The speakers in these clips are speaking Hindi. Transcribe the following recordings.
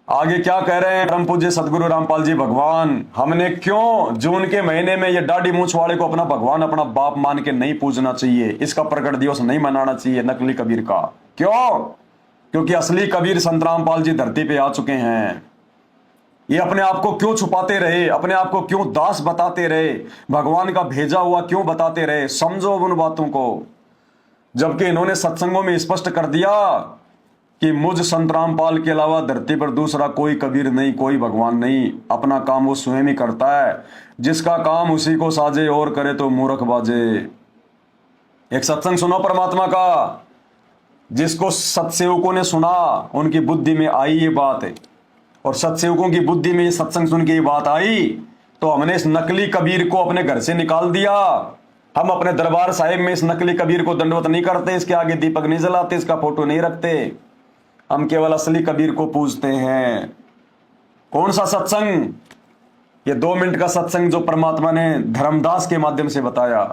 आगे क्या कह रहे हैं परम पूज्य सदगुरु रामपाल जी भगवान, हमने क्यों जून के महीने में ये दाढ़ी मूछ वाले को अपना भगवान अपना बाप मान के नहीं पूजना चाहिए, इसका प्रकट दिवस नहीं मनाना चाहिए नकली कबीर का? क्यों? क्योंकि असली कबीर संत रामपाल जी धरती पे आ चुके हैं। ये अपने आप को क्यों छुपाते रहे, अपने आप को क्यों दास बताते रहे, भगवान का भेजा हुआ क्यों बताते रहे? समझो उन बातों को, जबकि इन्होंने सत्संगों में स्पष्ट कर दिया कि मुझ संत रामपाल के अलावा धरती पर दूसरा कोई कबीर नहीं, कोई भगवान नहीं। अपना काम वो स्वयं ही करता है, जिसका काम उसी को साजे और करे तो मूर्ख बाजे। एक सत्संग सुनो परमात्मा का, जिसको सत्सेवकों ने सुना उनकी बुद्धि में आई ये बात है, और सत्सेवकों की बुद्धि में ये सत्संग सुन के ये बात आई तो हमने इस नकली कबीर को अपने घर से निकाल दिया। हम अपने दरबार साहिब में इस नकली कबीर को दंडवत नहीं करते, इसके आगे दीपक नहीं जलाते, इसका फोटो नहीं रखते। हम केवल असली कबीर को पूजते हैं। कौन सा सत्संग? ये 2 मिनट का सत्संग जो परमात्मा ने धर्मदास के माध्यम से बताया।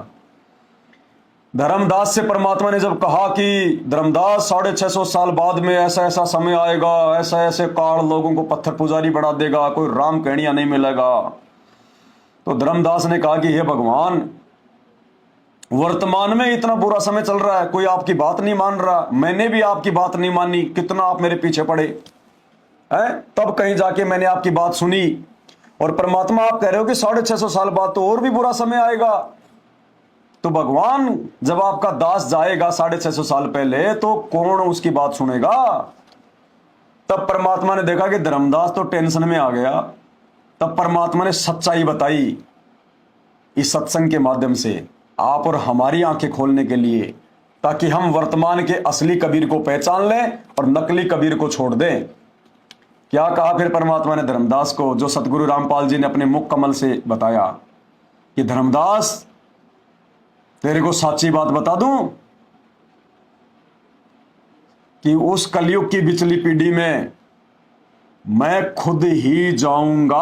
धर्मदास से परमात्मा ने जब कहा कि धर्मदास 650 साल बाद में ऐसा ऐसा समय आएगा, ऐसा ऐसे काल लोगों को पत्थर पुजारी बढ़ा देगा, कोई राम कहनिया नहीं मिलेगा, तो धर्मदास ने कहा कि हे भगवान, वर्तमान में इतना बुरा समय चल रहा है, कोई आपकी बात नहीं मान रहा, मैंने भी आपकी बात नहीं मानी, कितना आप मेरे पीछे पड़े हैं, तब कहीं जाके मैंने आपकी बात सुनी। और परमात्मा आप कह रहे हो कि 650 साल बाद तो और भी बुरा समय आएगा। तो भगवान, जब आपका दास जाएगा 650 साल पहले तो कौन उसकी बात सुनेगा? तब परमात्मा ने देखा कि धर्मदास तो टेंशन में आ गया। तब परमात्मा ने सच्चाई बताई इस सत्संग के माध्यम से, आप और हमारी आंखें खोलने के लिए, ताकि हम वर्तमान के असली कबीर को पहचान लें और नकली कबीर को छोड़ दें। क्या कहा फिर परमात्मा ने धर्मदास को, जो सतगुरु रामपाल जी ने अपने मुख कमल से बताया कि धर्मदास, तेरे को सच्ची बात बता दूं कि उस कलयुग की बिचली पीढ़ी में मैं खुद ही जाऊंगा।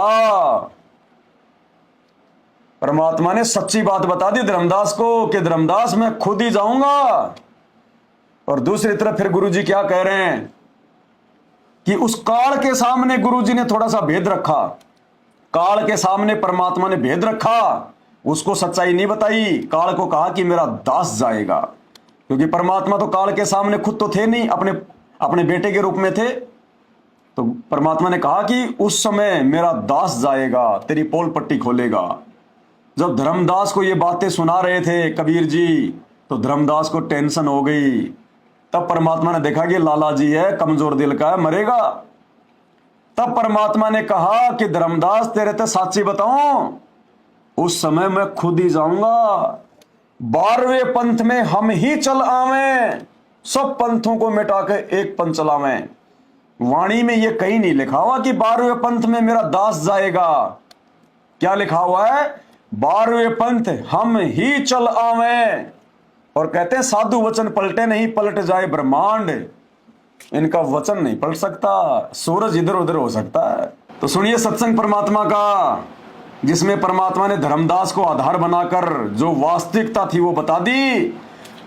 परमात्मा ने सच्ची बात बता दी धर्मदास को कि धर्मदास मैं खुद ही जाऊंगा। और दूसरी तरफ फिर गुरुजी क्या कह रहे हैं कि उस काल के सामने गुरुजी ने थोड़ा सा भेद रखा। काल के सामने परमात्मा ने भेद रखा, उसको सच्चाई नहीं बताई। काल को कहा कि मेरा दास जाएगा, क्योंकि परमात्मा तो काल के सामने खुद तो थे नहीं, अपने बेटे के रूप में थे। तो परमात्मा ने कहा कि उस समय मेरा दास जाएगा, तेरी पोल पट्टी खोलेगा। जब धर्मदास को ये बातें सुना रहे थे कबीर जी, तो धर्मदास को टेंशन हो गई। तब परमात्मा ने देखा कि लाला जी है, कमजोर दिल का है, मरेगा। तब परमात्मा ने कहा कि धर्मदास, तेरे तो साची बताऊं, उस समय मैं खुद ही जाऊंगा। 12वें पंथ में हम ही चल आवें, सब पंथों को मिटा के एक पंथ चलावें। वाणी में ये कहीं नहीं लिखा हुआ कि 12वें पंथ में मेरा दास जाएगा। क्या लिखा हुआ है? 12वें पंथ हम ही चल आवें। और कहते हैं साधु वचन पलटे नहीं, पलट जाए ब्रह्मांड। इनका वचन नहीं पलट सकता, सूरज इधर उधर हो सकता है। तो सुनिए सत्संग परमात्मा का, जिसमें परमात्मा ने धर्मदास को आधार बनाकर जो वास्तविकता थी वो बता दी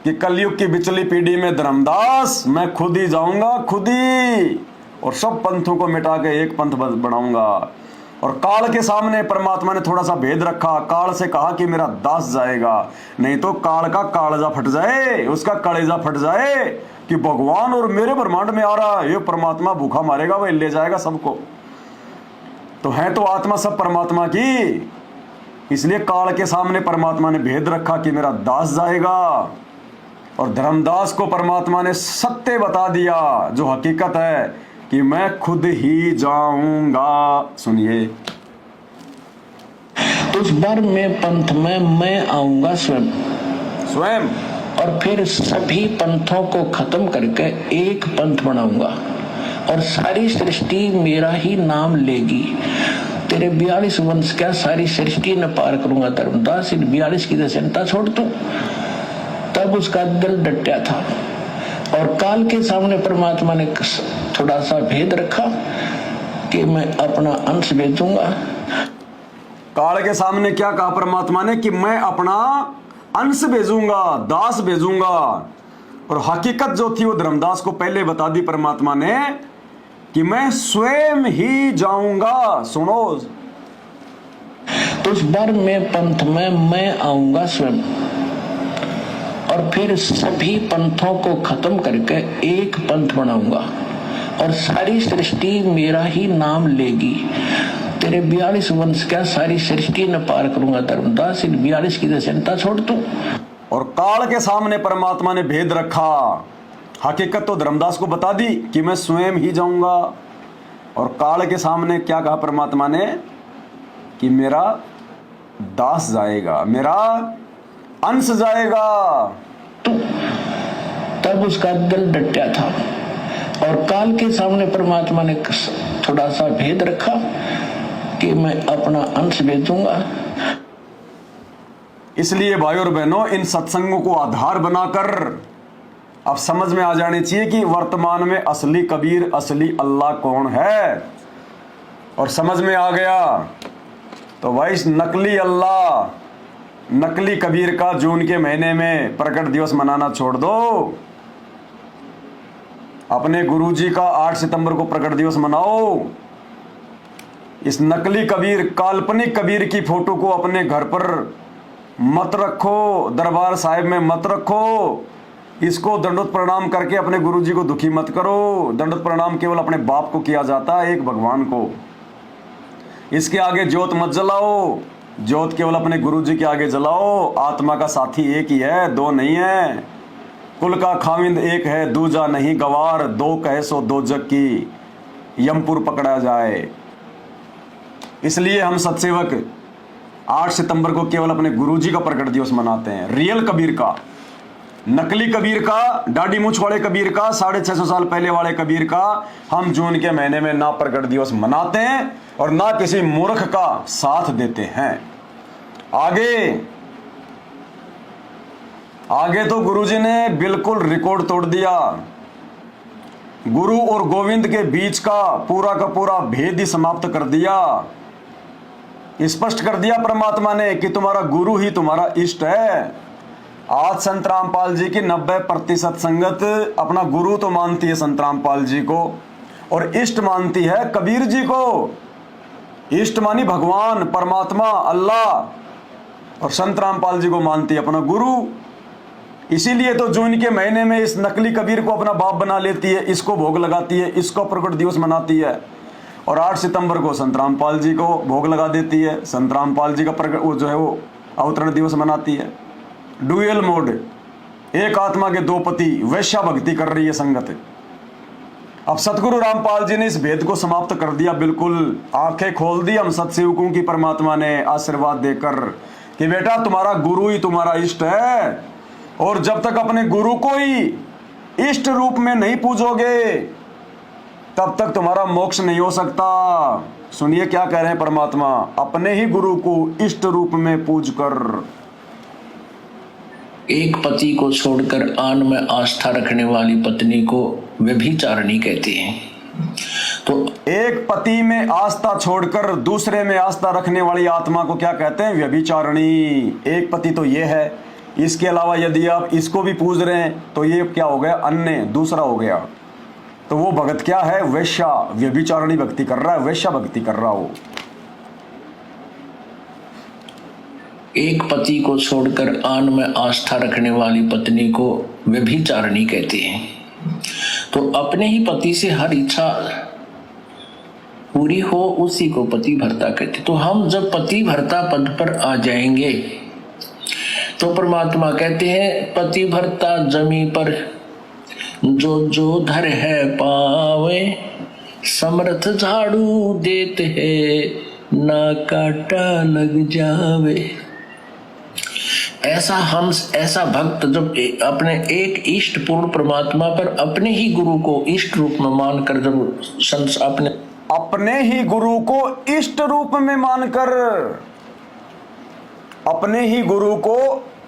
कि कलयुग की बिचली पीढ़ी में धर्मदास मैं खुद ही जाऊंगा, खुद ही, और सब पंथों को मिटा के एक पंथ बनाऊंगा। और काल के सामने परमात्मा ने थोड़ा सा भेद रखा। काल से कहा कि मेरा दास जाएगा, नहीं तो काल का कालजा फट जाए, उसका कलेजा फट जाए कि भगवान और मेरे ब्रह्मांड में आ रहा है, ये परमात्मा भूखा मारेगा, वह ले जाएगा सबको। तो है तो आत्मा सब परमात्मा की, इसलिए काल के सामने परमात्मा ने भेद रखा कि मेरा दास जाएगा। और धर्मदास को परमात्मा ने सत्य बता दिया, जो हकीकत है, कि मैं खुद ही जाऊंगा। सुनिए, उस बार में पंथ में मैं आऊंगा स्वयं, और फिर सभी पंथों को खत्म करके एक पंथ बनाऊंगा, और सारी सृष्टि मेरा ही नाम लेगी। तेरे 42 वंश क्या सारी सृष्टि न पार करूंगा धर्मदास, इन 42 की चिंता छोड़ दूं। तब उसका दिल डटा था, और काल के सामने परमात्मा ने थोड़ा सा भेद रखा कि मैं अपना अंश भेजूंगा। काल के सामने क्या कहा परमात्मा ने कि मैं अपना अंश भेजूंगा, दास भेजूंगा। और हकीकत जो थी वो धर्मदास को पहले बता दी परमात्मा ने कि मैं स्वयं ही जाऊंगा। सुनो, उस बर में पंथ में मैं आऊंगा स्वयं, और फिर सभी पंथों को खत्म करके एक पंथ बनाऊंगा, और सारी सृष्टि मेरा ही नाम लेगी। तेरे 42 वंश क्या सारी सृष्टि न पार करूंगा धर्मदास, इन 42 की चिंता छोड़ तू। और काल के सामने परमात्मा ने भेद रखा। हकीकत तो धर्मदास को बता दी कि मैं स्वयं ही जाऊंगा, और काल के सामने क्या कहा परमात्मा ने कि मेरा दास जाएगा, मेरा अंश जाएगा। तब उसका दिल डटा था, और काल के सामने परमात्मा ने थोड़ा सा भेद रखा कि मैं अपना अंश भेजूंगा। इसलिए भाई और बहनों, इन सत्संगों को आधार बनाकर अब समझ में आ जानी चाहिए कि वर्तमान में असली कबीर, असली अल्लाह कौन है। और समझ में आ गया तो भाई इस नकली अल्लाह, नकली कबीर का जून के महीने में प्रकट दिवस मनाना छोड़ दो। अपने गुरुजी का 8 सितंबर को प्रकट दिवस मनाओ। इस नकली कबीर, काल्पनिक कबीर की फोटो को अपने घर पर मत रखो, दरबार साहिब में मत रखो। इसको दंडोत प्रणाम करके अपने गुरुजी को दुखी मत करो। दंडोत प्रणाम केवल अपने बाप को किया जाता है, एक भगवान को। इसके आगे ज्योत मत जलाओ, ज्योत केवल अपने गुरुजी के आगे जलाओ। आत्मा का साथी एक ही है, दो नहीं है। कुल का खाविंद एक है, दूजा नहीं गवार। दो कहे सो दो जग की, यमपुर पकड़ा जाए। इसलिए हम सत्सेवक 8 सितंबर को केवल अपने गुरुजी का प्रकट दिवस मनाते हैं। रियल कबीर का, नकली कबीर का, दाढ़ी मूछ वाले कबीर का, 650 साल पहले वाले कबीर का हम जून के महीने में ना प्रकट दिवस मनाते हैं और ना किसी मूर्ख का साथ देते हैं। आगे तो गुरुजी ने बिल्कुल रिकॉर्ड तोड़ दिया। गुरु और गोविंद के बीच का पूरा भेद ही समाप्त कर दिया। स्पष्ट कर दिया परमात्मा ने कि तुम्हारा गुरु ही तुम्हारा इष्ट है। आज संत रामपाल जी की 90% संगत अपना गुरु तो मानती है संत रामपाल जी को, और इष्ट मानती है कबीर जी को। इष्ट मानी भगवान, परमात्मा, अल्लाह, और संत रामपाल जी को मानती है अपना गुरु। इसीलिए तो जून के महीने में इस नकली कबीर को अपना बाप बना लेती है, इसको भोग लगाती है, इसको प्रकट दिवस मनाती है, और 8 सितंबर को संत रामपाल जी को भोग लगा देती है। संत रामपाल जी का प्रकट वो जो है वो अवतरण दिवस मनाती है। डुअल मोड, एक आत्मा के दो पति, वैश्या भक्ति कर रही है संगत। अब सतगुरु रामपाल जी ने इस भेद को समाप्त कर दिया, बिल्कुल आंखें खोल दी हम सत्सेवकों की परमात्मा ने आशीर्वाद देकर कि बेटा तुम्हारा गुरु ही तुम्हारा इष्ट है, और जब तक अपने गुरु को ही इष्ट रूप में नहीं पूजोगे तब तक तुम्हारा मोक्ष नहीं हो सकता। सुनिए क्या कह रहे हैं परमात्मा, अपने ही गुरु को इष्ट रूप में पूज कर। एक पति को छोड़कर आन में आस्था रखने वाली पत्नी को व्यभिचारिणी कहते हैं। तो एक पति में आस्था छोड़कर दूसरे में आस्था रखने वाली आत्मा को क्या कहते हैं? व्यभिचारिणी। एक पति तो ये है, इसके अलावा यदि आप इसको भी पूज रहे हैं तो ये क्या हो गया? अन्य, दूसरा हो गया। तो वो भगत क्या है? वैश्या, व्यभिचारिणी भक्ति कर रहा है, वैश्या भक्ति कर रहा हो। एक पति को छोड़कर आन में आस्था रखने वाली पत्नी को व्यभिचारिणी कहते हैं। तो अपने ही पति से हर इच्छा पूरी हो उसी को पति भर्ता कहते। तो हम जब पति भर्ता पद पर आ जाएंगे तो परमात्मा कहते हैं पति भर्ता जमी पर जो जो धर है पावे, समर्थ झाड़ू देते हैं ना काटा लग जावे। ऐसा हंस, ऐसा भक्त जब अपने एक इष्ट पूर्ण परमात्मा पर अपने ही गुरु को इष्ट रूप में मानकर, जब अपने ही गुरु को इष्ट रूप में मानकर, अपने ही गुरु को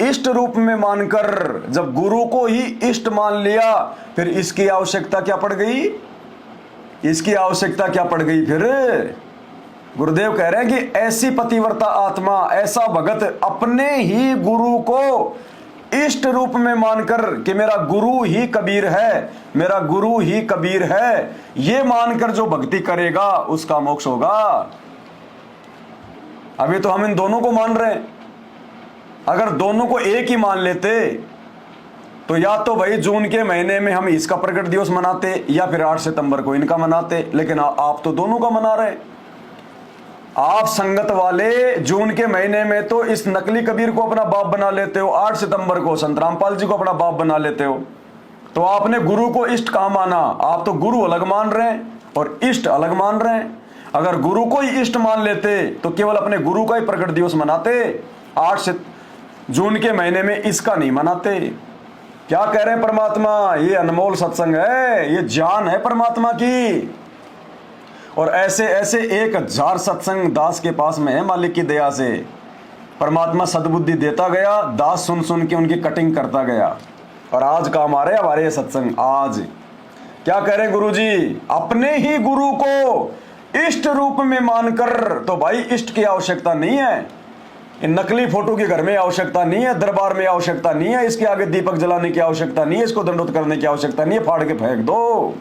इष्ट रूप में मानकर जब गुरु को ही इष्ट मान लिया, फिर इसकी आवश्यकता क्या पड़ गई? इसकी आवश्यकता क्या पड़ गई फिर? गुरुदेव कह रहे हैं कि ऐसी पतिव्रता आत्मा, ऐसा भगत अपने ही गुरु को इष्ट रूप में मानकर कि मेरा गुरु ही कबीर है, मेरा गुरु ही कबीर है, ये मानकर जो भक्ति करेगा उसका मोक्ष होगा। अभी तो हम इन दोनों को मान रहे हैं। अगर दोनों को एक ही मान लेते तो या तो भाई जून के महीने में हम इसका प्रकट दिवस मनाते या फिर 8 सितंबर को इनका मनाते, लेकिन आप तो दोनों का मना रहे हैं। आप संगत वाले जून के महीने में तो इस नकली कबीर को अपना बाप बना लेते हो, 8 सितंबर को संत रामपाल जी को अपना बाप बना लेते हो। तो आपने गुरु को इष्ट कहां माना? आप तो गुरु अलग मान रहे हैं और इष्ट अलग मान रहे हैं। अगर गुरु को ही इष्ट मान लेते तो केवल अपने गुरु का ही प्रकट दिवस मनाते, 8 जून के महीने में इसका नहीं मनाते। क्या कह रहे हैं परमात्मा? ये अनमोल सत्संग है, ये जान है परमात्मा की। और ऐसे ऐसे 1000 सत्संग दास के पास में है। मालिक की दया से परमात्मा सद्बुद्धि देता गया, दास सुन सुन के उनकी कटिंग करता गया, और आज काम आ रहे हमारे ये सत्संग। आज क्या कह रहे हैं गुरु जी? अपने ही गुरु को इष्ट रूप में मानकर, तो भाई इष्ट की आवश्यकता नहीं है, इन नकली फोटो के घर में आवश्यकता नहीं है, दरबार में आवश्यकता नहीं है, इसके आगे दीपक जलाने की आवश्यकता नहीं है, इसको दंडोत करने की आवश्यकता नहीं है, फाड़ के फेंक दो।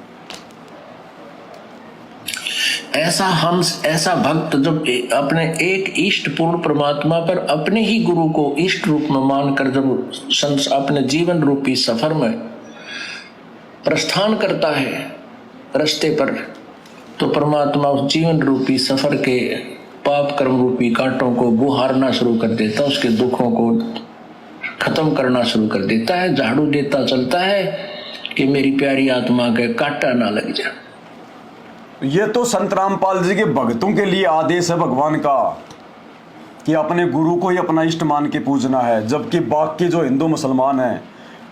ऐसा भक्त जब अपने एक इष्ट पूर्ण परमात्मा पर अपने ही गुरु को इष्ट रूप में मानकर जब अपने जीवन रूपी सफर में प्रस्थान करता है रास्ते पर, तो परमात्मा उस जीवन रूपी सफर के पाप कर्म रूपी कांटों को बुहारना शुरू कर देता, उसके दुखों को खत्म करना शुरू कर देता है, झाड़ू देता चलता है कि मेरी प्यारी आत्मा के कांटा ना लग जाए। ये तो संत रामपाल जी के भक्तों के लिए आदेश है भगवान का कि अपने गुरु को ही अपना इष्ट मान के पूजना है, जबकि बाकी जो हिंदू मुसलमान हैं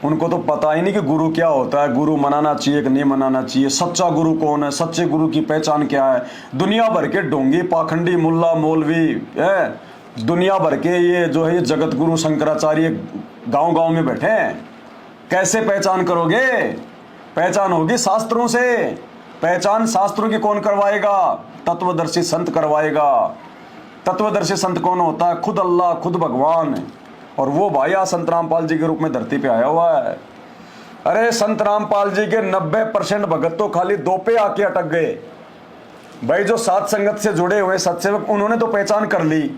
उनको तो पता ही नहीं कि गुरु क्या होता है, गुरु मनाना चाहिए कि नहीं मनाना चाहिए, सच्चा गुरु कौन है, सच्चे गुरु की पहचान क्या है। दुनिया भर के ढोंगी पाखंडी मुल्ला मौलवी है, दुनिया भर के ये जो है जगत गुरु शंकराचार्य गांव-गांव में बैठे हैं। कैसे पहचान करोगे? पहचान होगी शास्त्रों से। पहचान शास्त्रों की कौन करवाएगा? तत्वदर्शी संत करवाएगा। तत्वदर्शी संत कौन होता है? खुद अल्लाह, खुद भगवान। और वो भाई आज संत रामपाल जी के रूप में धरती पे आया हुआ है। अरे संत रामपाल जी के 90% भगत तो खाली 2 पे आके अटक गए। भाई जो सात संगत से जुड़े हुए सत्सेवक, उन्होंने तो पहचान कर ली,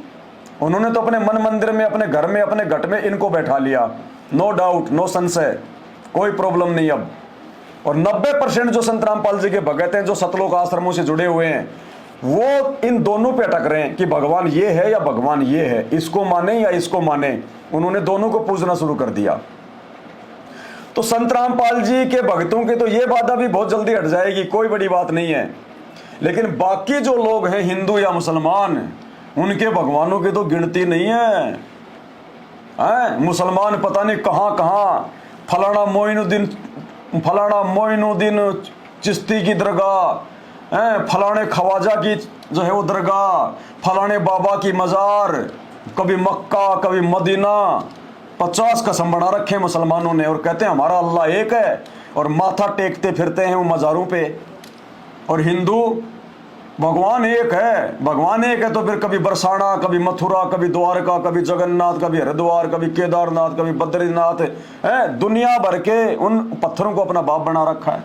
उन्होंने तो अपने मन मंदिर में, अपने घर में, अपने घट में इनको बैठा लिया। नो डाउट, नो संशय, कोई प्रॉब्लम नहीं अब। और 90% जो संत रामपाल जी के भगत हैं, जो सतलोक आश्रमों से जुड़े हुए हैं, वो इन दोनों पे अटक रहे हैं कि भगवान ये है या भगवान ये है, इसको माने या इसको माने। उन्होंने दोनों को पूजना शुरू कर दिया। तो संत रामपाल जी के भक्तों की तो ये बाधा भी बहुत जल्दी हट जाएगी, कोई बड़ी बात नहीं है। लेकिन बाकी जो लोग हैं हिंदू या मुसलमान, उनके भगवानों की तो गिनती नहीं है। मुसलमान पता नहीं कहां कहां, फलाना मोइनुद्दीन चिश्ती की दरगाह, फलाने खवाजा की जो है वो दरगाह, फलाने बाबा की मजार, कभी मक्का कभी मदीना, 50 कसम बना रखे मुसलमानों ने, और कहते हैं हमारा अल्लाह एक है, और माथा टेकते फिरते हैं वो मजारों पे। और हिंदू भगवान एक है, भगवान एक है तो फिर कभी बरसाना, कभी मथुरा, कभी द्वारका, कभी जगन्नाथ, कभी हरिद्वार, कभी केदारनाथ, कभी बद्रीनाथ है। दुनिया भर के उन पत्थरों को अपना बाप बना रखा है।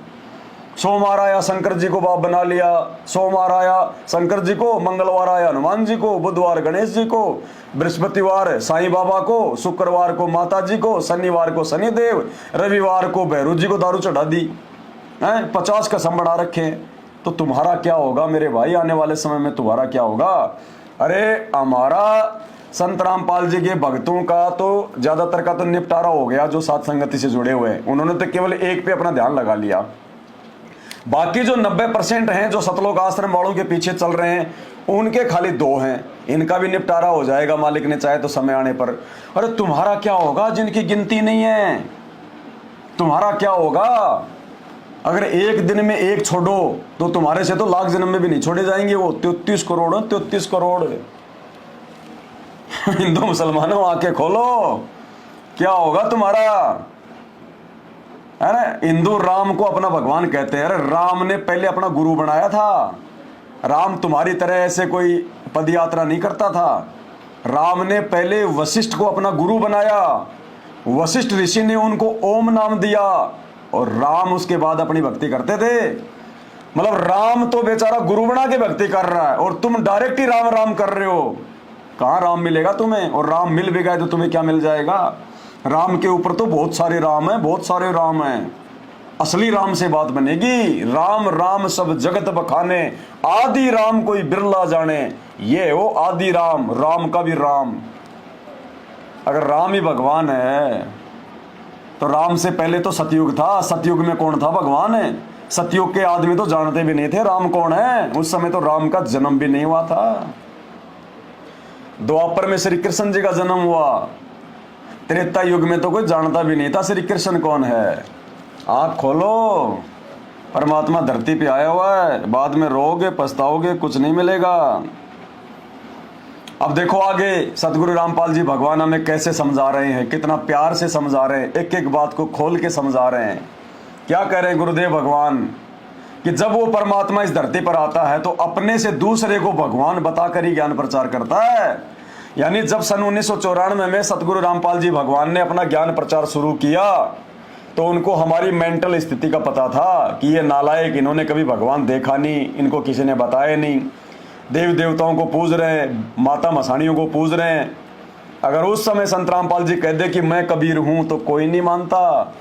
सोमवार आया शंकर जी को बाप बना लिया, सोमवार आया शंकर जी को, मंगलवार आया हनुमान जी को, बुधवार गणेश जी को, बृहस्पतिवार साईं बाबा को, शुक्रवार को माता जी को, शनिवार को शनिदेव, रविवार को भैरू जी को दारू चढ़ा दी। 50 कसम बढ़ा रखे। तो तुम्हारा क्या होगा मेरे भाई? आने वाले समय में तुम्हारा क्या होगा? अरे हमारा संत रामपाल जी के भक्तों का तो ज्यादातर का तो निपटारा हो गया, जो सात संगति से जुड़े हुए हैं उन्होंने तो केवल एक पे अपना ध्यान लगा लिया। बाकी जो 90% हैं जो सतलोक आश्रम वालों के पीछे चल रहे हैं, उनके खाली 2 हैं। इनका भी निपटारा हो जाएगा मालिक ने चाहे तो समय आने पर। अरे तुम्हारा क्या होगा जिनकी गिनती नहीं है? तुम्हारा क्या होगा? अगर एक दिन में एक छोड़ो तो तुम्हारे से तो लाख जन्म में भी नहीं छोड़े जाएंगे वो 33 करोड़ 33 करोड़। हिंदू मुसलमानों आंखें खोलो, क्या होगा तुम्हारा? है ना, हिंदू राम को अपना भगवान कहते हैं। अरे राम ने पहले अपना गुरु बनाया था। राम तुम्हारी तरह ऐसे कोई पद यात्रा नहीं करता था। राम ने पहले वशिष्ठ को अपना गुरु बनाया, वशिष्ठ ऋषि ने उनको ओम नाम दिया और राम उसके बाद अपनी भक्ति करते थे। मतलब राम तो बेचारा गुरु बना के भक्ति कर रहा है और तुम डायरेक्ट ही राम राम कर रहे हो। कहाँ राम मिलेगा तुम्हें? और राम मिल भी गए तो तुम्हें क्या मिल जाएगा? राम के ऊपर तो बहुत सारे राम हैं, बहुत सारे राम हैं। असली राम से बात बनेगी। राम राम सब जगत बखाने, आदि राम कोई बिरला जाने। ये हो आदि राम, राम का भी राम। अगर राम ही भगवान है तो राम से पहले तो सतयुग था। सतयुग में कौन था भगवान है? सतयुग के आदमी तो जानते भी नहीं थे राम कौन है। उस समय तो राम का जन्म भी नहीं हुआ था। द्वापर में श्री कृष्ण जी का जन्म हुआ। त्रेता युग में तो कोई जानता भी नहीं था श्री कृष्ण कौन है। आँख खोलो, परमात्मा धरती पे आया हुआ है। बाद में रोगे, पछताओगे, कुछ नहीं मिलेगा। अब देखो आगे सतगुरु रामपाल जी भगवान हमें कैसे समझा रहे हैं, कितना प्यार से समझा रहे हैं, एक एक बात को खोल के समझा रहे हैं। क्या कह रहे हैं गुरुदेव भगवान कि जब वो परमात्मा इस धरती पर आता है तो अपने से दूसरे को भगवान बताकर ही ज्ञान प्रचार करता है। यानी जब सन 1994 में सतगुरु रामपाल जी भगवान ने अपना ज्ञान प्रचार शुरू किया तो उनको हमारी मेंटल स्थिति का पता था कि ये नालायक, इन्होंने कभी भगवान देखा नहीं, इनको किसी ने बताया नहीं, देव देवताओं को पूज रहे हैं, माता मसाणियों को पूज रहे हैं। अगर उस समय संत रामपाल जी कह दे कि मैं कबीर हूं तो कोई नहीं मानता।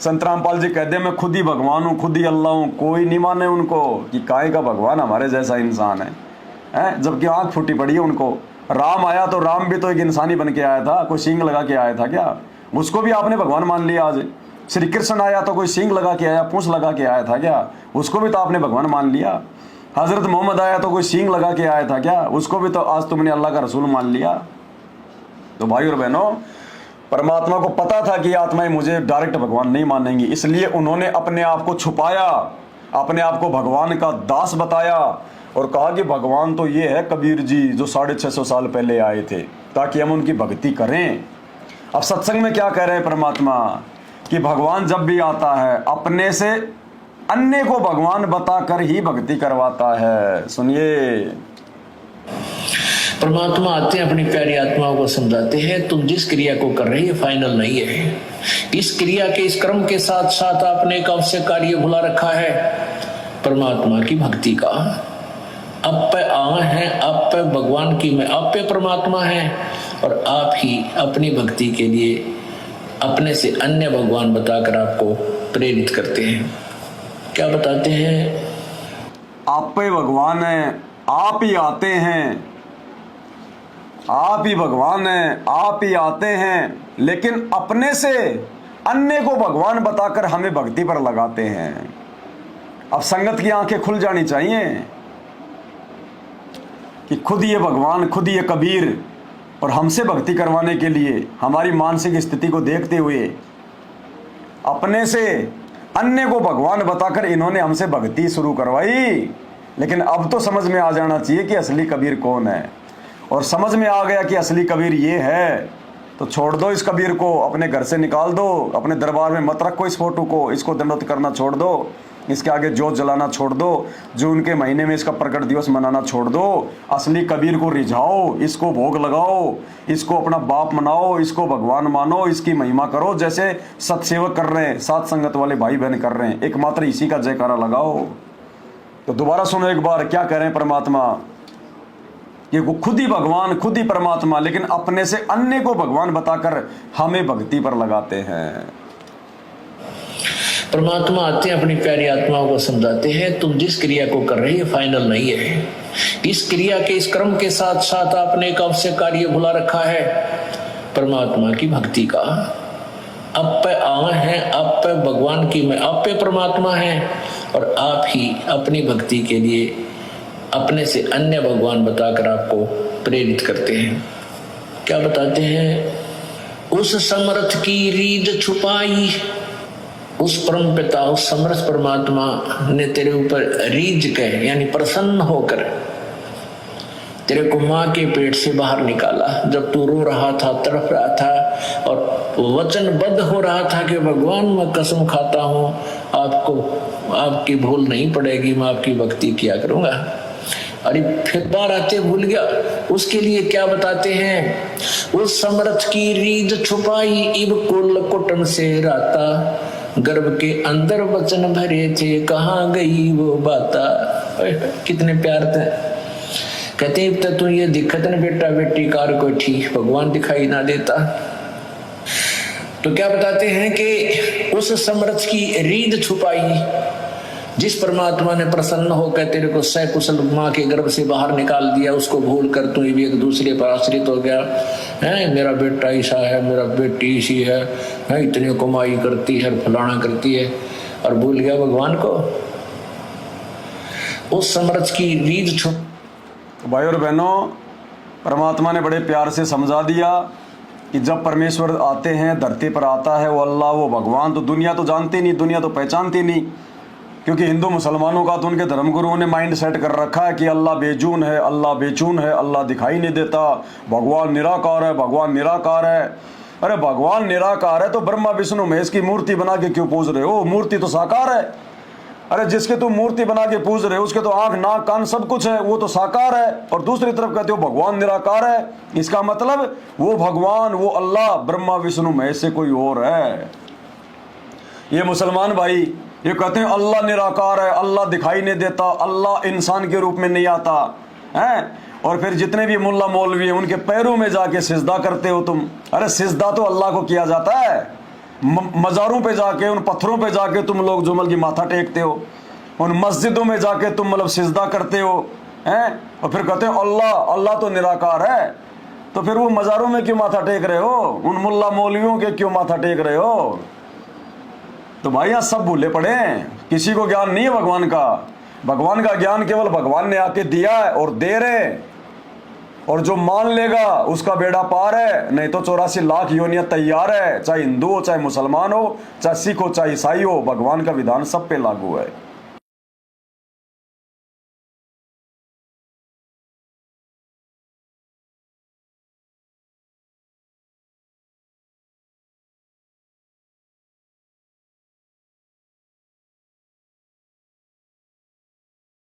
संत रामपाल जी कह दे मैं खुद ही भगवान हूं, खुद ही अल्लाह हूं, कोई नहीं माने उनको कि काहे का भगवान हमारे जैसा इंसान है। जबकि आंख फूटी पड़ी है उनको। राम आया तो राम भी तो एक इंसानी बन के आया था, कोई सींग लगा के आया था क्या? उसको भी आपने भगवान मान लिया आज। श्री कृष्ण आया तो कोई सींग लगा के आया, पूंछ लगा के आया था क्या? उसको भी तो आपने भगवान मान लिया। हजरत मोहम्मद आया तो कोई सींग लगा के आया था क्या? उसको भी तो आज तुमने अल्लाह का रसूल मान लिया। तो भाई और बहनों, परमात्मा को पता था कि आत्माएं मुझे डायरेक्ट भगवान नहीं मानेंगी, इसलिए उन्होंने अपने आप को छुपाया, अपने आप को भगवान का दास बताया और कहा कि भगवान तो ये है कबीर जी जो 650 साल पहले आए थे, ताकि हम उनकी भक्ति करें। अब सत्संग में क्या कह रहे हैं परमात्मा कि भगवान जब भी आता है अपने से अन्य को भगवान बताकर ही भक्ति करवाता है। सुनिए, परमात्मा आते हैं, अपनी प्यारी आत्माओं को समझाते हैं तुम जिस क्रिया को कर रहे हो फाइनल नहीं है। इस क्रिया के, इस क्रम के साथ साथ आपने एक अवश्य कार्य भुला रखा है, परमात्मा की भक्ति का। अब पे आ है, अब पे भगवान की मैं, अब पे परमात्मा है और आप ही अपनी भक्ति के लिए अपने से अन्य भगवान बताकर आपको प्रेरित करते हैं। क्या बताते हैं? आप पे भगवान है, आप ही आते हैं, आप ही भगवान हैं, आप ही आते हैं, लेकिन अपने से अन्य को भगवान बताकर हमें भक्ति पर लगाते हैं। अब संगत की आंखें खुल जानी चाहिए कि खुद ये भगवान, खुद ये कबीर और हमसे भक्ति करवाने के लिए हमारी मानसिक स्थिति को देखते हुए अपने से अन्य को भगवान बताकर इन्होंने हमसे भक्ति शुरू करवाई। लेकिन अब तो समझ में आ जाना चाहिए कि असली कबीर कौन है। और समझ में आ गया कि असली कबीर ये है तो छोड़ दो इस कबीर को, अपने घर से निकाल दो, अपने दरबार में मत रखो इस फोटो को, इसको दंडवत करना छोड़ दो, इसके आगे जोत जलाना छोड़ दो, जो उनके महीने में इसका प्रकट दिवस मनाना छोड़ दो। असली कबीर को रिझाओ, इसको भोग लगाओ, इसको अपना बाप मनाओ, इसको भगवान मानो, इसकी महिमा करो जैसे सत्सेवक कर रहे हैं, साथ संगत वाले भाई बहन कर रहे हैं। एकमात्र इसी का जयकारा लगाओ। तो दोबारा सुनो एक बार क्या कह रहे हैं परमात्मा कि वो खुद ही भगवान, खुद ही परमात्मा, लेकिन अपने से अन्य को भगवान बताकर हमें भक्ति पर लगाते हैं। परमात्मा आते हैं, अपनी प्यारी आत्माओं को समझाते हैं तुम जिस क्रिया को कर रहे हो फाइनल नहीं है। इस क्रिया के, इस क्रम के साथ साथ आपने एक अवश्य कार्य भुला रखा है, परमात्मा की भक्ति का। अब पे आ है, अब पे भगवान की मैं, अब पे परमात्मा है और आप ही अपनी भक्ति के लिए अपने से अन्य भगवान बताकर आपको प्रेरित करते हैं। क्या बताते हैं? उस समर्थ की रीझ छुपाई, उस परम पिता, उस समर्थ परमात्मा ने तेरे ऊपर रीझ के यानी प्रसन्न होकर तेरे को माँ के पेट से बाहर निकाला। जब तू रो रहा था, तड़प रहा था और वचनबद्ध हो रहा था कि भगवान मैं कसम खाता हूँ आपको, आपकी भूल नहीं पड़ेगी, मैं आपकी भक्ति किया करूंगा। अरे फिर बार आते भूल गया। उसके लिए क्या बताते हैं, उस समर्थ की रीद छुपाई इब कुल कुटुंब से राता, गर्भ के अंदर वचन भरे थे कहाँ गई वो बाता। कितने प्यार थे। कहते अब तक तो ये दिक्कत न बेटा बेटी कार को ठीक भगवान दिखाई ना देता। तो क्या बताते हैं कि उस समर्थ की रीद छुपाई, जिस परमात्मा ने प्रसन्न होकर तेरे को सकुशल माँ के गर्भ से बाहर निकाल दिया, उसको भूल कर तू भी एक दूसरे पर आश्रित हो गया है। मेरा बेटा ऐसा है, मेरा बेटी ऐसी है, इतनी कमाई करती है, फलाना करती है, और भूल गया भगवान को। उस समर्थ की रीद छुप। भाई और बहनों, परमात्मा ने बड़े प्यार से समझा दिया कि जब परमेश्वर आते हैं, धरती पर आता है वो अल्लाह, वो भगवान, तो दुनिया तो जानती नहीं, दुनिया तो पहचानती नहीं, क्योंकि हिंदू मुसलमानों का तो उनके धर्मगुरुओं ने माइंड सेट कर रखा है कि अल्लाह बेजून है, अल्लाह बेचून है, अल्लाह दिखाई नहीं देता, भगवान निराकार है, भगवान निराकार है। अरे भगवान निराकार है तो ब्रह्मा विष्णु महेश की मूर्ति बना के क्यों पूज रहे हो? मूर्ति तो साकार है। अरे जिसके तुम मूर्ति बना के पूज रहे हो उसके तो आंख नाक कान सब कुछ है, वो तो साकार है। और दूसरी तरफ कहते हो भगवान निराकार है, इसका मतलब वो भगवान, वो अल्लाह ब्रह्मा विष्णु महेश से कोई और है। ये मुसलमान भाई ये कहते हैं अल्लाह निराकार है, अल्लाह दिखाई नहीं देता, अल्लाह इंसान के रूप में नहीं आता है। और फिर जितने भी मुल्ला मौलवी हैं उनके पैरों में जाके सिजदा करते हो तुम। अरे सिजदा तो अल्लाह को किया जाता है, मज़ारों पे जाके, उन पत्थरों पे जाके तुम लोग जुमल की माथा टेकते हो, उन मस्जिदों में जाके तुम मतलब सिजदा करते हो हैं, और फिर कहते हो अल्लाह, अल्लाह तो निराकार है। तो फिर वो मज़ारों में क्यों माथा टेक रहे हो? उन मुल्ला मौलवियों के क्यों माथा टेक रहे हो? तो भाई यहाँ सब भूले पड़े हैं, किसी को ज्ञान नहीं है भगवान का। भगवान का ज्ञान केवल भगवान ने आके दिया है और दे रहे, और जो मान लेगा उसका बेड़ा पार है, नहीं तो 84 लाख योनियां तैयार है, चाहे हिंदू हो, चाहे मुसलमान हो, चाहे सिख हो, चाहे ईसाई हो, भगवान का विधान सब पे लागू है।